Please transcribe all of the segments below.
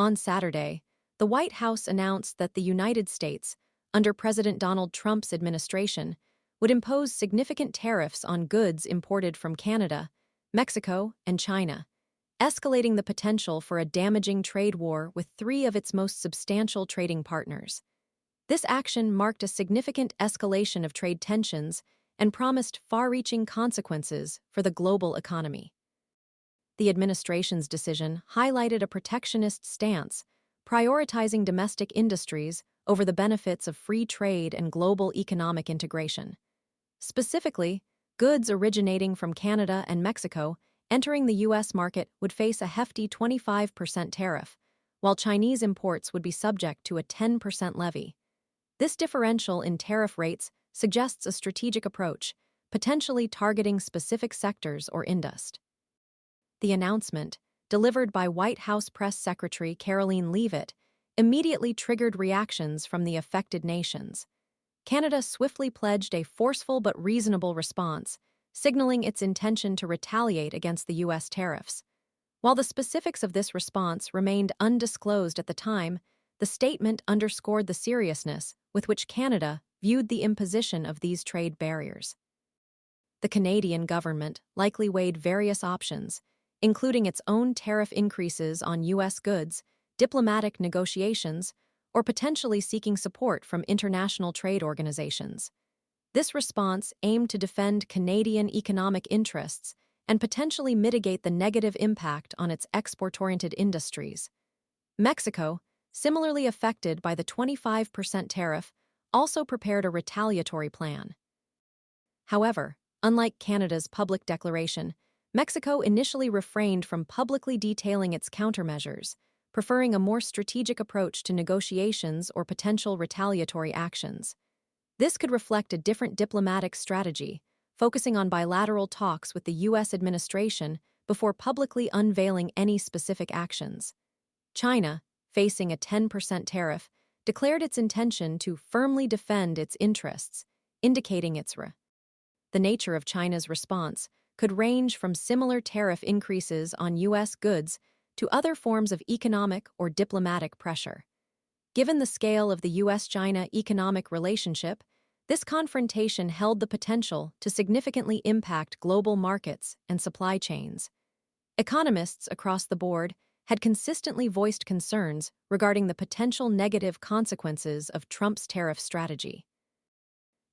On Saturday, the White House announced that the United States, under President Donald Trump's administration, would impose significant tariffs on goods imported from Canada, Mexico, and China, escalating the potential for a damaging trade war with three of its most substantial trading partners. This action marked a significant escalation of trade tensions and promised far-reaching consequences for the global economy. The administration's decision highlighted a protectionist stance, prioritizing domestic industries over the benefits of free trade and global economic integration. Specifically, goods originating from Canada and Mexico entering the U.S. market would face a hefty 25% tariff, while Chinese imports would be subject to a 10% levy. This differential in tariff rates suggests a strategic approach, potentially targeting specific sectors or industries. The announcement, delivered by White House Press Secretary Karoline Leavitt, immediately triggered reactions from the affected nations. Canada swiftly pledged a forceful but reasonable response, signaling its intention to retaliate against the U.S. tariffs. While the specifics of this response remained undisclosed at the time, the statement underscored the seriousness with which Canada viewed the imposition of these trade barriers. The Canadian government likely weighed various options, including its own tariff increases on U.S. goods, diplomatic negotiations, or potentially seeking support from international trade organizations. This response aimed to defend Canadian economic interests and potentially mitigate the negative impact on its export-oriented industries. Mexico, similarly affected by the 25% tariff, also prepared a retaliatory plan. However, unlike Canada's public declaration, Mexico initially refrained from publicly detailing its countermeasures, preferring a more strategic approach to negotiations or potential retaliatory actions. This could reflect a different diplomatic strategy, focusing on bilateral talks with the U.S. administration before publicly unveiling any specific actions. China, facing a 10% tariff, declared its intention to firmly defend its interests, indicating the nature of China's response could range from similar tariff increases on U.S. goods to other forms of economic or diplomatic pressure. Given the scale of the U.S.-China economic relationship, this confrontation held the potential to significantly impact global markets and supply chains. Economists across the board had consistently voiced concerns regarding the potential negative consequences of Trump's tariff strategy.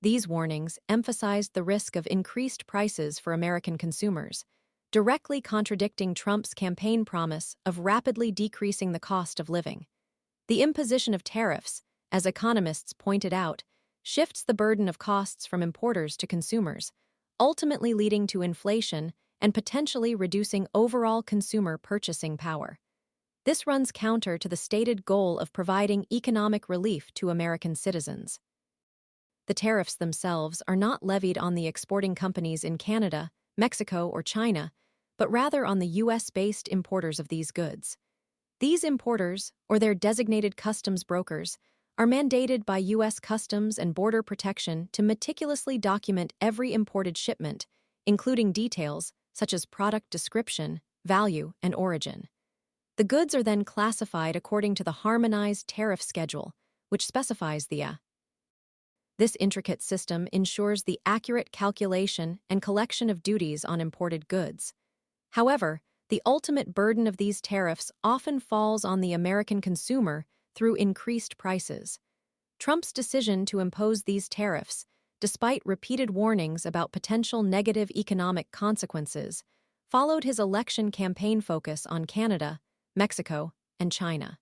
These warnings emphasized the risk of increased prices for American consumers, directly contradicting Trump's campaign promise of rapidly decreasing the cost of living. The imposition of tariffs, as economists pointed out, shifts the burden of costs from importers to consumers, ultimately leading to inflation and potentially reducing overall consumer purchasing power. This runs counter to the stated goal of providing economic relief to American citizens. The tariffs themselves are not levied on the exporting companies in Canada, Mexico, or China, but rather on the U.S.-based importers of these goods. These importers, or their designated customs brokers, are mandated by U.S. Customs and Border Protection to meticulously document every imported shipment, including details such as product description, value, and origin. The goods are then classified according to the harmonized tariff schedule, which specifies This intricate system ensures the accurate calculation and collection of duties on imported goods. However, the ultimate burden of these tariffs often falls on the American consumer through increased prices. Trump's decision to impose these tariffs, despite repeated warnings about potential negative economic consequences, followed his election campaign focus on Canada, Mexico, and China.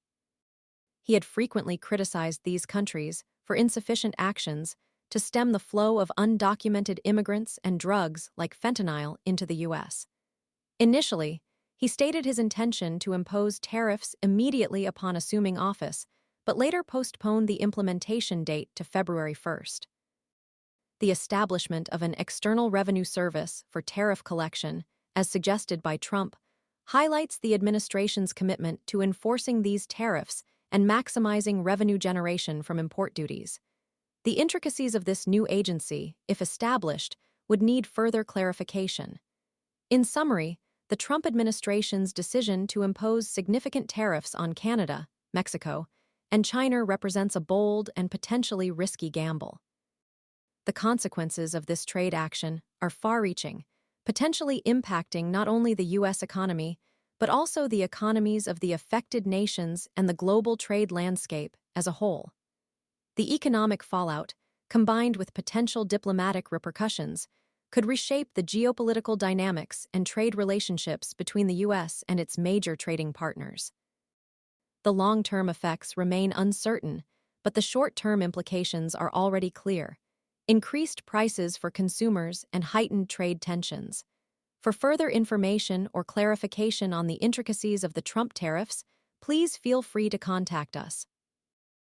He had frequently criticized these countries for insufficient actions to stem the flow of undocumented immigrants and drugs like fentanyl into the U.S. Initially, he stated his intention to impose tariffs immediately upon assuming office, but later postponed the implementation date to February 1st. The establishment of an external revenue service for tariff collection, as suggested by Trump, highlights the administration's commitment to enforcing these tariffs and maximizing revenue generation from import duties. The intricacies of this new agency, if established, would need further clarification. In summary, the Trump administration's decision to impose significant tariffs on Canada, Mexico, and China represents a bold and potentially risky gamble. The consequences of this trade action are far-reaching, potentially impacting not only the U.S. economy, but also the economies of the affected nations and the global trade landscape as a whole. The economic fallout, combined with potential diplomatic repercussions, could reshape the geopolitical dynamics and trade relationships between the U.S. and its major trading partners. The long-term effects remain uncertain, but the short-term implications are already clear: increased prices for consumers and heightened trade tensions. For further information or clarification on the intricacies of the Trump tariffs, please feel free to contact us.